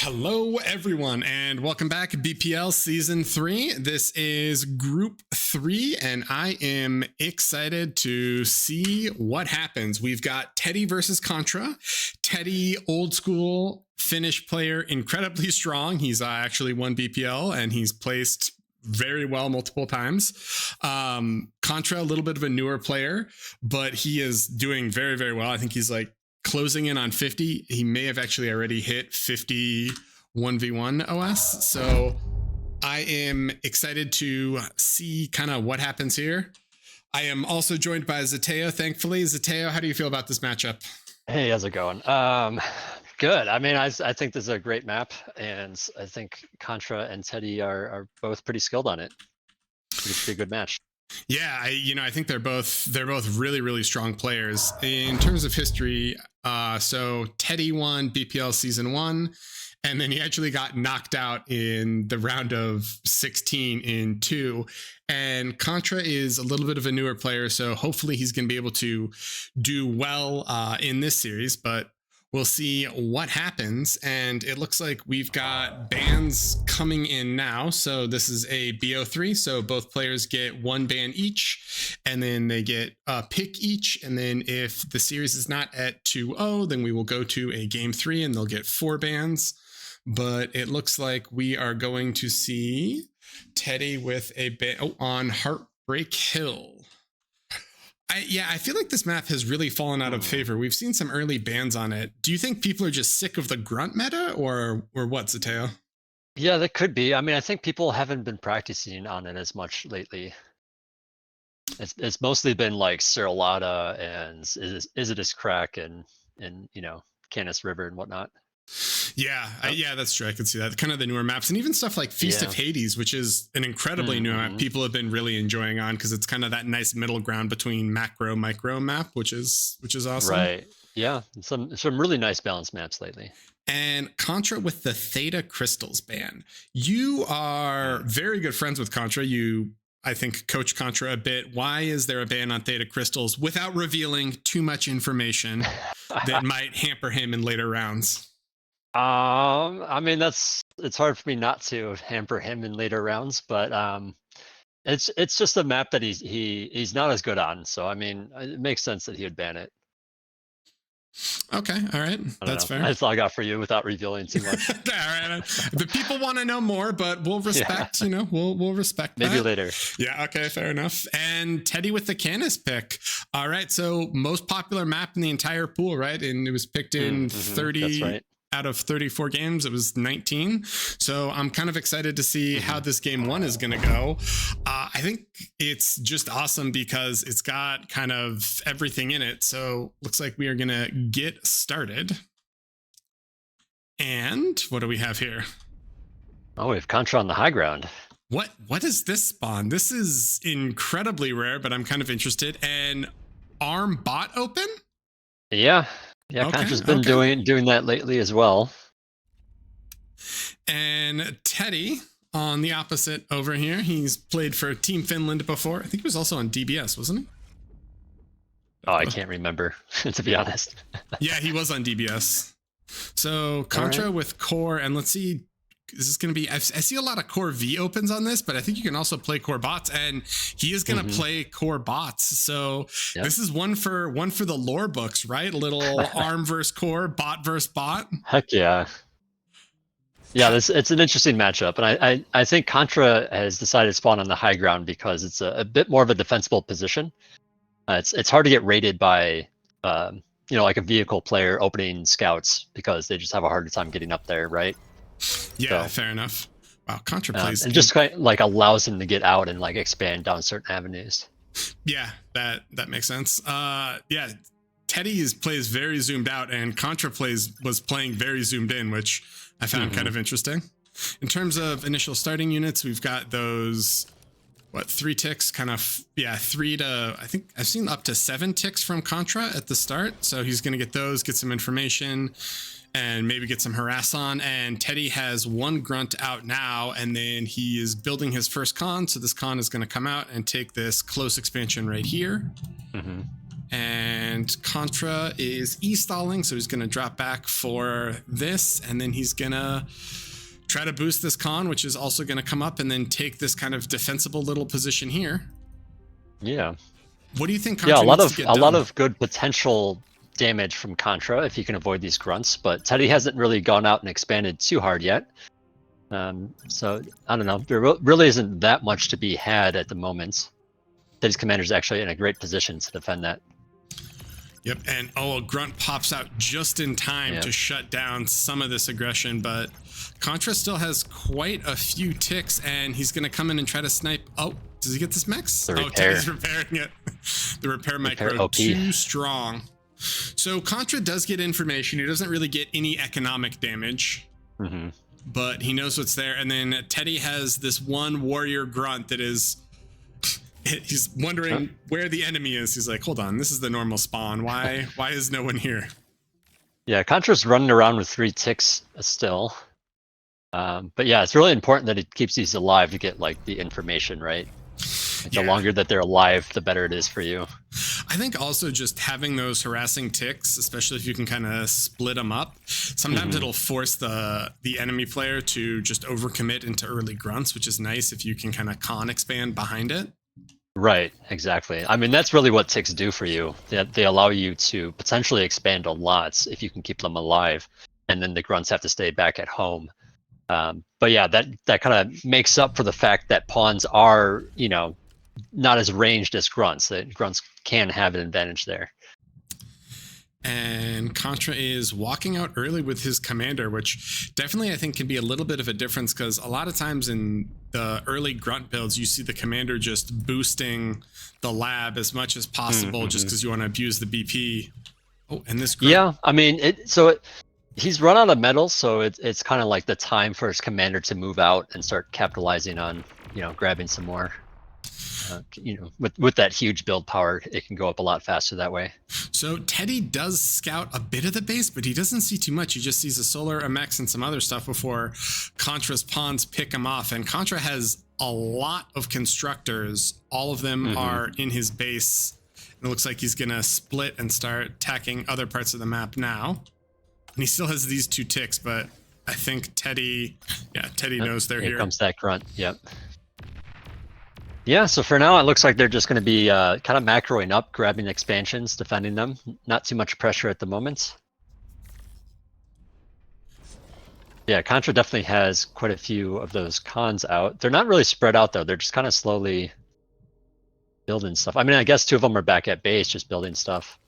Hello, everyone, and welcome back to BPL Season 3. This is Group 3, and I am excited to see what happens. We've got Teddy versus Contra. Teddy, old school Finnish player, incredibly strong. He's actually won BPL, and he's placed very well multiple times. Contra, a little bit of a newer player, but he is doing very, very well. I think he's like closing in on 50. He may have actually already hit 50 1v1 OS. So I am excited to see kind of what happens here. I am also joined by Zateo, thankfully. Zateo, how do you feel about this matchup? Hey, how's it going? Good. I mean, I think this is a great map, and I think Contra and Teddy are both pretty skilled on it. It's a good match. Yeah, I think they're both really, really strong players. In terms of history, so Teddy won BPL Season 1, and then he actually got knocked out in the round of 16 in 2. And Contra is a little bit of a newer player, so hopefully he's going to be able to do well in this series, but we'll see what happens. And it looks like we've got bans coming in now. So this is a BO3. So both players get one ban each, and then they get a pick each. And then if the series is not at 2-0, then we will go to a game 3 and they'll get 4 bans. But it looks like we are going to see Teddy with a ban on Heartbreak Hill. I feel like this map has really fallen out of favor. We've seen some early bans on it. Do you think people are just sick of the grunt meta, or what, Zateo? Yeah, that could be. I mean, I think people haven't been practicing on it as much lately. It's mostly been like Cerulata and Isidis Crack and Canis River and whatnot. Yeah, that's true. I can see that. Kind of the newer maps, and even stuff like Feast of Hades, which is an incredibly new map. People have been really enjoying on because it's kind of that nice middle ground between macro micro map, which is awesome. Right. Yeah, some really nice balanced maps lately. And Contra with the Theta Crystals ban. You are very good friends with Contra. You, I think, coach Contra a bit. Why is there a ban on Theta Crystals without revealing too much information that might hamper him in later rounds? I mean, it's hard for me not to hamper him in later rounds, but it's just a map that he's not as good on. So I mean, it makes sense that he would ban it. Okay, all right, that's fair. That's all I got for you without revealing too much. All right, the people want to know more, but we'll respect. Yeah. We'll respect. Maybe that. Later. Yeah. Okay. Fair enough. And Teddy with the Canis pick. All right. So most popular map in the entire pool, right? And it was picked in 30. That's right. Out of 34 games, it was 19. So I'm kind of excited to see how this game 1 is going to go. I think it's just awesome because it's got kind of everything in it. So looks like we are going to get started. And what do we have here? Oh, we have Contra on the high ground. What is this spawn? This is incredibly rare, but I'm kind of interested. And ARM bot open? Yeah. Yeah, okay, Contra's been doing that lately as well. And Teddy on the opposite over here. He's played for Team Finland before. I think he was also on DBS, wasn't he? Oh, I can't remember, to be honest. Yeah, he was on DBS. So Contra with Core, and let's see. This is going to be, I see a lot of Core V opens on this, but I think you can also play Core bots, and he is going to play Core bots. So this is one for the lore books, right? A little ARM versus Core, bot versus bot. Heck yeah. Yeah, it's an interesting matchup. And I think Contra has decided to spawn on the high ground because it's a bit more of a defensible position. It's hard to get raided by, like a vehicle player opening scouts because they just have a harder time getting up there, right? Yeah, so, fair enough. Wow, Contra plays and just kind of like allows him to get out and like expand down certain avenues. Yeah, that makes sense. Yeah, Teddy plays very zoomed out, and Contra was playing very zoomed in, which I found kind of interesting. In terms of initial starting units, we've got those 3 ticks, kind of 3 to, I think I've seen up to 7 ticks from Contra at the start. So he's going to get those, get some information, and maybe get some harass on. And Teddy has 1 grunt out now, and then he is building his first con. So this con is going to come out and take this close expansion right here. And Contra is e-stalling, so he's going to drop back for this, and then he's going to try to boost this con, which is also going to come up and then take this kind of defensible little position here. Yeah. What do you think Contra Yeah, a lot of good potential damage from Contra if you can avoid these grunts, but Teddy hasn't really gone out and expanded too hard yet. So I don't know. There really isn't that much to be had at the moment. Teddy's commander's actually in a great position to defend that. Yep, and a grunt pops out just in time to shut down some of this aggression, but Contra still has quite a few ticks, and he's going to come in and try to snipe. Oh, does he get this mix? Teddy's repairing it. The repair micro too strong. So Contra does get information. He doesn't really get any economic damage, but he knows what's there. And then Teddy has this one warrior grunt that is... He's wondering where the enemy is. He's like, hold on, this is the normal spawn. Why is no one here? Yeah, Contra's running around with 3 ticks still. But yeah, it's really important that he keeps these alive to get like the information, right? Like, the longer that they're alive, the better it is for you. I think also just having those harassing ticks, especially if you can kind of split them up, sometimes it'll force the enemy player to just overcommit into early grunts, which is nice if you can kind of con expand behind it. Right, exactly. I mean, that's really what ticks do for you. They allow you to potentially expand a lot if you can keep them alive, and then the grunts have to stay back at home. But yeah, that kind of makes up for the fact that pawns are, you know, not as ranged as grunts. That grunts can have an advantage there. And Contra is walking out early with his commander, which definitely I think can be a little bit of a difference, because a lot of times in the early grunt builds, you see the commander just boosting the lab as much as possible just because you want to abuse the BP. Oh, and this grunt. Yeah, I mean, he's run out of metals, so it's kind of like the time for his commander to move out and start capitalizing on, you know, grabbing some more. You know, with that huge build power, it can go up a lot faster that way. So Teddy does scout a bit of the base, but he doesn't see too much. He just sees a solar, a mechs, and some other stuff before Contra's pawns pick him off. And Contra has a lot of constructors. All of them are in his base. And it looks like he's going to split and start attacking other parts of the map now. And he still has these 2 ticks, but I think Teddy knows they're here. Here comes that grunt. Yep. Yeah, so for now, it looks like they're just going to be kind of macroing up, grabbing expansions, defending them. Not too much pressure at the moment. Yeah, Contra definitely has quite a few of those cons out. They're not really spread out, though. They're just kind of slowly building stuff. I mean, I guess 2 of them are back at base, just building stuff.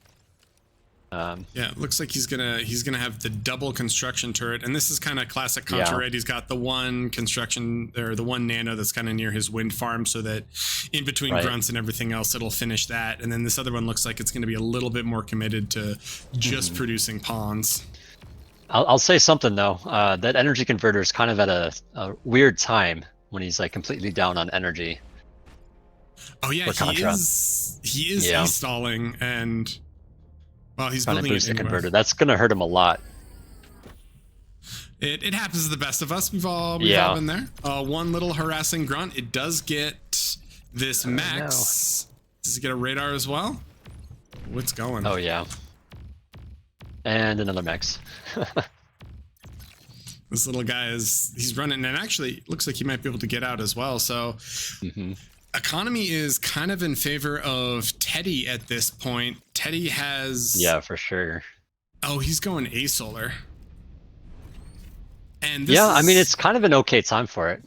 Yeah, it looks like he's gonna have the double construction turret, and this is kind of classic Contra, right? He's got the one construction, or the one nano that's kind of near his wind farm, so that in between grunts and everything else, it'll finish that. And then this other one looks like it's going to be a little bit more committed to just producing pawns. I'll say something though. That energy converter is kind of at a weird time when he's like completely down on energy. Oh yeah, he is e-stalling, and well, he's trying to building boost it the converter. That's going to hurt him a lot. It happens to the best of us. We've all been there. One little harassing grunt. It does get this max. No. Does it get a radar as well? What's going? Oh yeah. And another max. This little guy he's running, and actually looks like he might be able to get out as well. So economy is kind of in favor of Teddy at this point. Teddy has... Yeah, for sure. Oh, he's going A-Solar. And I mean, it's kind of an okay time for it.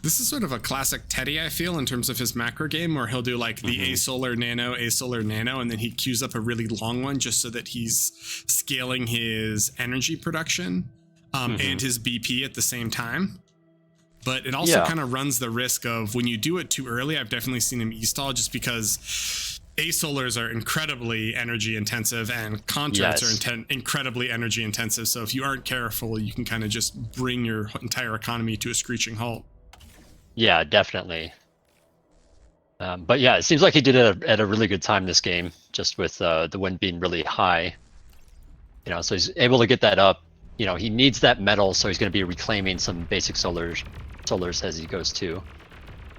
This is sort of a classic Teddy, I feel, in terms of his macro game, where he'll do like the A-Solar Nano, and then he queues up a really long one just so that he's scaling his energy production and his BP at the same time. But it also kind of runs the risk of, when you do it too early, I've definitely seen him e-stall, just because A-Solars are incredibly energy intensive and Contras are incredibly energy intensive. So if you aren't careful, you can kind of just bring your entire economy to a screeching halt. Yeah, definitely. But yeah, it seems like he did it at a really good time this game, just with the wind being really high. You know, so he's able to get that up. You know, he needs that metal, so he's going to be reclaiming some basic solars as he goes to.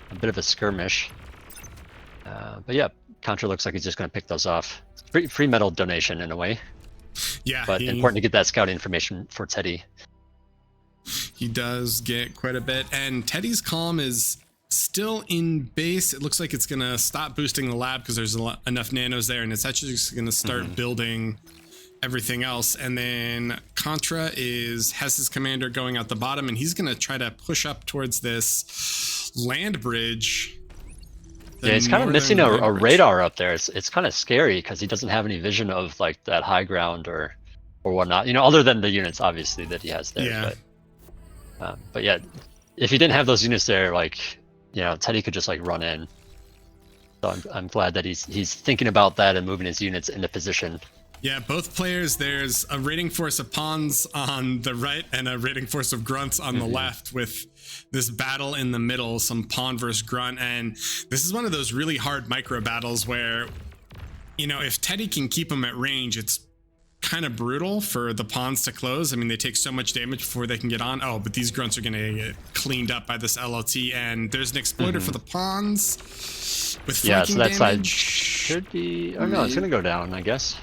A bit of a skirmish. But yeah, Contra looks like he's just going to pick those off. Free metal donation in a way. Yeah, but important to get that scouting information for Teddy. He does get quite a bit, and Teddy's calm is still in base. It looks like it's gonna stop boosting the lab because there's enough nanos there, and it's actually just gonna start building everything else. And then Contra has his commander going out the bottom, and he's gonna try to push up towards this land bridge. Yeah, he's kind of missing a radar up there. It's kind of scary because he doesn't have any vision of like that high ground or whatnot. You know, other than the units obviously that he has there. Yeah. But yeah, if he didn't have those units there, like, you know, Teddy could just like run in. So I'm glad that he's thinking about that and moving his units into position. Yeah, both players, there's a raiding force of pawns on the right and a raiding force of grunts on the left, with this battle in the middle, some pawn versus grunt. And this is one of those really hard micro battles where, you know, if Teddy can keep them at range, it's kind of brutal for the pawns to close. I mean, they take so much damage before they can get on. Oh, but these grunts are going to get cleaned up by this LLT, and there's an exploiter for the pawns with flanking so that damage. Side should be... Oh no, it's going to go down, I guess.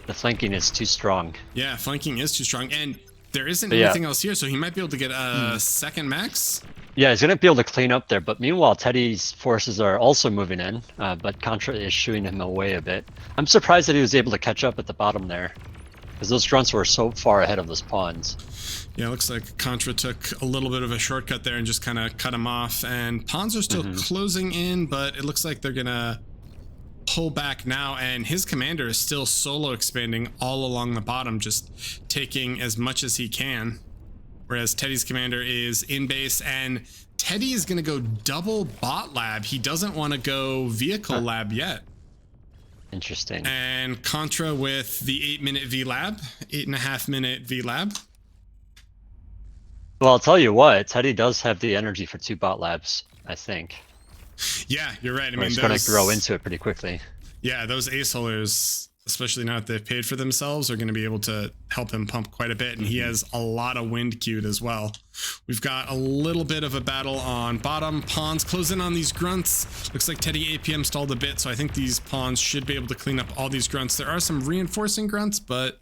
The flanking is too strong. Yeah, flanking is too strong, and there isn't anything else here, so he might be able to get a second max. Yeah, he's going to be able to clean up there, but meanwhile, Teddy's forces are also moving in, but Contra is shooing him away a bit. I'm surprised that he was able to catch up at the bottom there, because those grunts were so far ahead of those pawns. Yeah, it looks like Contra took a little bit of a shortcut there and just kind of cut him off, and pawns are still closing in, but it looks like they're going to pull back now, and his commander is still solo expanding all along the bottom, just taking as much as he can, whereas Teddy's commander is in base, and Teddy is going to go double bot lab. He doesn't want to go vehicle lab yet. Interesting. And Contra with the 8-minute V lab, 8.5 minute V lab. Well, I'll tell you what, Teddy does have the energy for 2 bot labs, I think. Yeah, you're right. I mean, he's going to grow into it pretty quickly. Yeah, those ace holders, especially now that they've paid for themselves, are going to be able to help him pump quite a bit. And he has a lot of wind queued as well. We've got a little bit of a battle on bottom. Pawns close in on these grunts. Looks like Teddy APM stalled a bit, so I think these pawns should be able to clean up all these grunts. There are some reinforcing grunts, but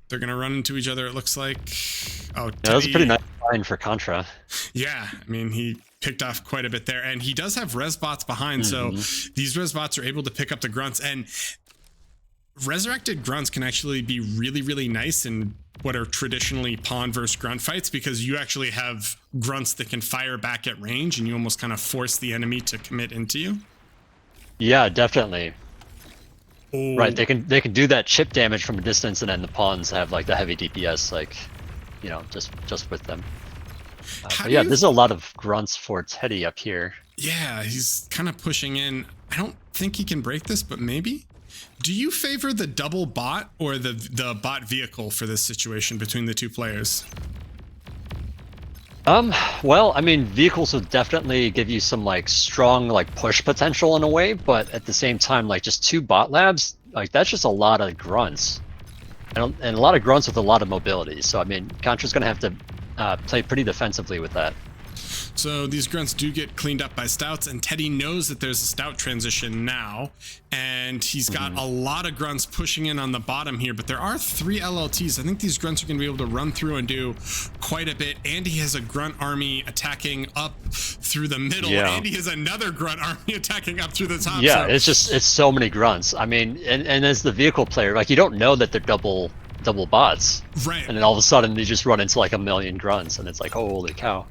they're going to run into each other, it looks like. Oh, Teddy, that was a pretty nice line for Contra. Yeah, I mean, he picked off quite a bit there, and he does have res bots behind, so these res bots are able to pick up the grunts, and resurrected grunts can actually be really, really nice in what are traditionally pawn versus grunt fights, because you actually have grunts that can fire back at range, and you almost kind of force the enemy to commit into you. Yeah, definitely. Oh. Right, they can do that chip damage from a distance, and then the pawns have like the heavy DPS, like, you know, just with them. But yeah, there's a lot of grunts for Teddy up here. Yeah, he's kind of pushing in. I don't think he can break this, but maybe. Do you favor the double bot or the bot vehicle for this situation between the two players? Well, I mean, vehicles would definitely give you some like strong like push potential in a way, but at the same time, like just 2 bot labs, like that's just a lot of grunts, and a lot of grunts with a lot of mobility. So I mean, Contra's gonna have to play pretty defensively with that. So these grunts do get cleaned up by stouts, and Teddy knows that there's a stout transition now, and he's got a lot of grunts pushing in on the bottom here, but there are 3 LLTs. I think these grunts are going to be able to run through and do quite a bit. And he has a grunt army attacking up through the middle, and he has another grunt army attacking up through the top. Yeah, so it's so many grunts. I mean, and as the vehicle player, like, you don't know that they're double bots, right? And then all of a sudden they just run into like a million grunts, and it's like, holy cow.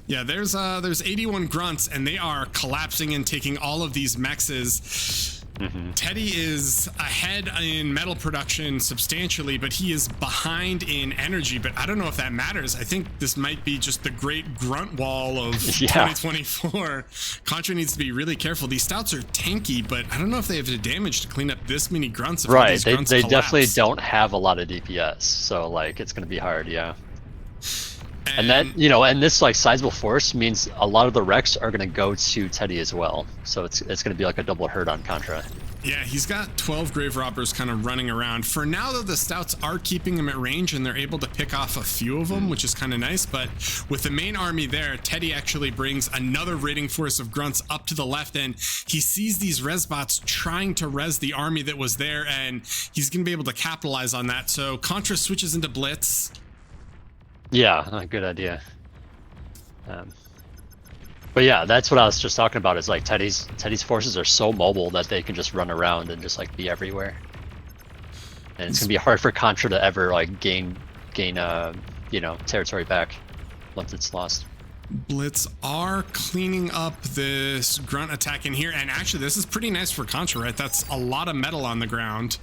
Yeah, there's 81 grunts, and they are collapsing and taking all of these mexes. Teddy is ahead in metal production substantially, but he is behind in energy. But I don't know if that matters. I think this might be just the great grunt wall of 2024. Contra needs to be really careful. These stouts are tanky, but I don't know if they have the damage to clean up this many grunts. If right, these grunts they collapse. Definitely don't have a lot of DPS, so like it's gonna be hard, yeah. And that, you know, and this like sizable force means a lot of the wrecks are going to go to Teddy as well. So it's going to be like a double hurt on Contra. Yeah, he's got 12 grave robbers kind of running around. For now, though, the Stouts are keeping him at range and they're able to pick off a few of them, which is kind of nice. But with the main army there, Teddy actually brings another raiding force of grunts up to the left, and he sees these res bots trying to res the army that was there, and he's going to be able to capitalize on that. So Contra switches into blitz. Yeah, good idea. But yeah, that's what I was just talking about. Is like Teddy's forces are so mobile that they can just run around and just like be everywhere. And it's gonna be hard for Contra to ever like gain territory back once it's lost. Blitz are cleaning up this grunt attack in here, and actually this is pretty nice for Contra, right? That's a lot of metal on the ground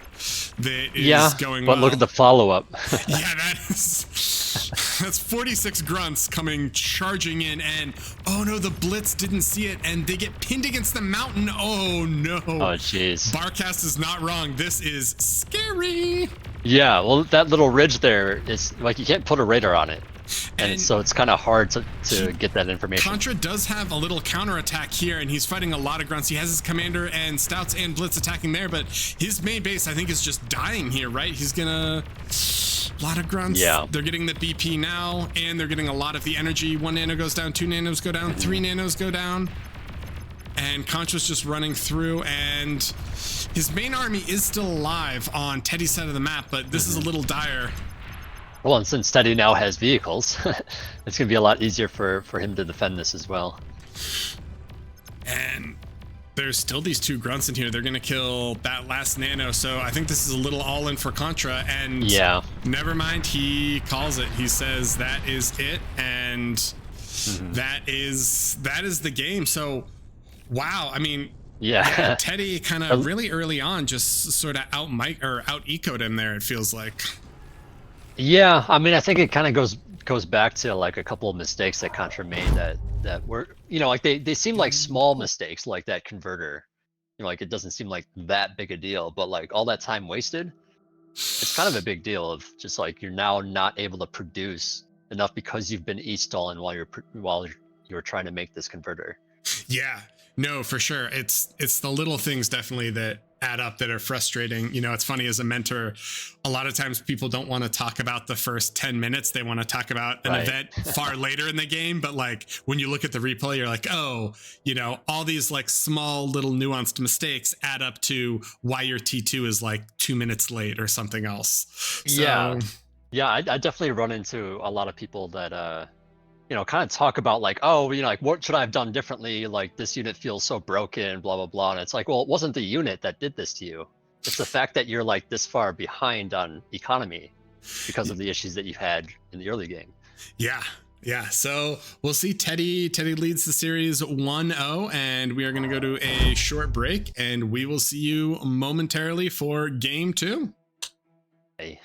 that is going well. But look at the follow-up. Yeah, that's 46 grunts coming charging in, and oh no, the Blitz didn't see it, and they get pinned against the mountain. Oh no. Oh jeez. Barcast is not wrong. This is scary. Yeah, well, that little ridge there is like you can't put a radar on it. And so it's kind of hard to get that information. Contra does have a little counterattack here, and he's fighting a lot of grunts. He has his commander and Stouts and Blitz attacking there, but his main base, I think, is just dying here, right? He's gonna... A lot of grunts. Yeah. They're getting the BP now, and they're getting a lot of the energy. 1 nano goes down, 2 nanos go down, 3 nanos go down. And Contra's just running through, and his main army is still alive on Teddy's side of the map, but this is a little dire. Well, and since Teddy now has vehicles, it's going to be a lot easier for him to defend this as well. And there's still these 2 grunts in here. They're going to kill that last nano, so I think this is a little all-in for Contra, and yeah, never mind, he calls it. He says that is it, and that is the game. So, wow, I mean... Yeah, Teddy kind of really early on just sort of out-ecoed him there, it feels like. Yeah, I mean, I think it kind of goes back to like a couple of mistakes that Contra made that were, like they seem like small mistakes, like that converter. Like it doesn't seem like that big a deal, but like all that time wasted, it's kind of a big deal of just like you're now not able to produce enough because you've been e-stalling while you're trying to make this converter. Yeah, no, for sure. It's the little things definitely that add up that are frustrating. It's funny, as a mentor, a lot of times people don't want to talk about the first 10 minutes. They want to talk about an event far later in the game. But like when you look at the replay, you're like, oh, all these like small little nuanced mistakes add up to why your T2 is like 2 minutes late or something else. So, yeah, I definitely run into a lot of people that kind of talk about like, oh, like what should I have done differently? Like this unit feels so broken, blah, blah, blah. And it's like, well, it wasn't the unit that did this to you. It's the fact that you're like this far behind on economy because of the issues that you've had in the early game. Yeah. Yeah. So we'll see. Teddy leads the series 1-0, and we are going to go to a short break, and we will see you momentarily for game 2. Hey.